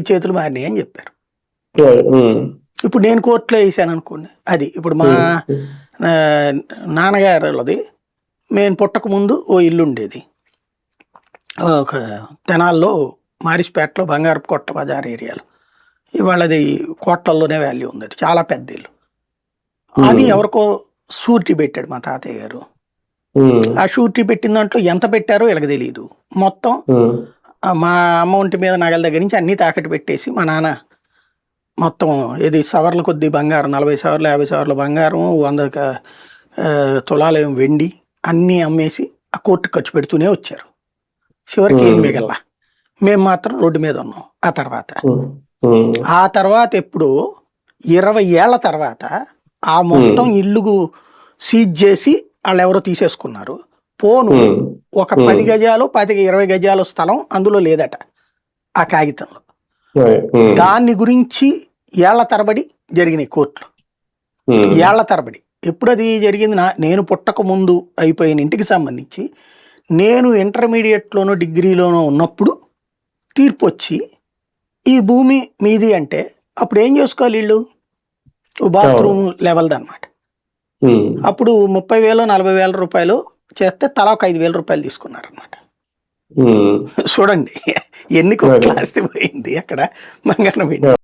చేతులు మారినాయి అని చెప్పారు. ఉమ్, ఇప్పుడు నేను కోర్టులో వేసాను అనుకోండి, అది ఇప్పుడు మా ఆ, నాన్నగారులది, మేము పుట్టక ముందు ఓ ఇల్లు ఉండేది ఒక తెనాల్లో, మారిస్పేటలో, బంగారపు కొట్ట బజార్ ఏరియాలో. ఇవాళ అది కోట్లలోనే వాల్యూ ఉంది, అది చాలా పెద్ద ఇల్లు. అది ఎవరికో షూరిటీ పెట్టాడు మా తాతయ్య గారు. ఉమ్, ఆ షూరిటీ పెట్టిన దాంట్లో ఎంత పెట్టారో వీళ్ళకి తెలియదు. మొత్తం ఉమ్, మా అమౌంట్ మీద నగల దగ్గర నుంచి అన్నీ తాకట్టు పెట్టేసి మా నాన్న మొత్తం ఇది సవర్ల కొద్ది బంగారం, 40 సవర్లు 50 సవర్ల బంగారం, 100 తులాలు వెండి అన్నీ అమ్మేసి ఆ కోర్టు ఖర్చు పెడుతూనే వచ్చారు. చివరికి ఏం మిగల్లా. మేము మాత్రం రోడ్డు మీద ఉన్నాం. ఆ తర్వాత ఎప్పుడు 20 ఏళ్ల తర్వాత ఆ మొత్తం ఇల్లు సీజ్ చేసి వాళ్ళు ఎవరో తీసేసుకున్నారు. పోను ఒక 10 గజాలు 20 గజాలు స్థలం అందులో లేదట ఆ కాగితంలో. దాన్ని గురించి ఏళ్ల తరబడి జరిగినాయి కోర్టులో, ఏళ్ల తరబడి. ఎప్పుడు అది జరిగింది? నేను పుట్టక ముందు అయిపోయిన ఇంటికి సంబంధించి నేను ఇంటర్మీడియట్లోనో డిగ్రీలోనో ఉన్నప్పుడు తీర్పు వచ్చి ఈ భూమి మీది అంటే అప్పుడు ఏం చేసుకోవాలి వీళ్ళు? బాత్రూమ్ లెవెల్ది అనమాట. అప్పుడు 30,000 40,000 రూపాయలు చేస్తే తలా ఒక 5,000 రూపాయలు తీసుకున్నారనమాట. చూడండి ఎన్ని కోట్ల ఆస్తి పోయింది అక్కడ, బంగారం.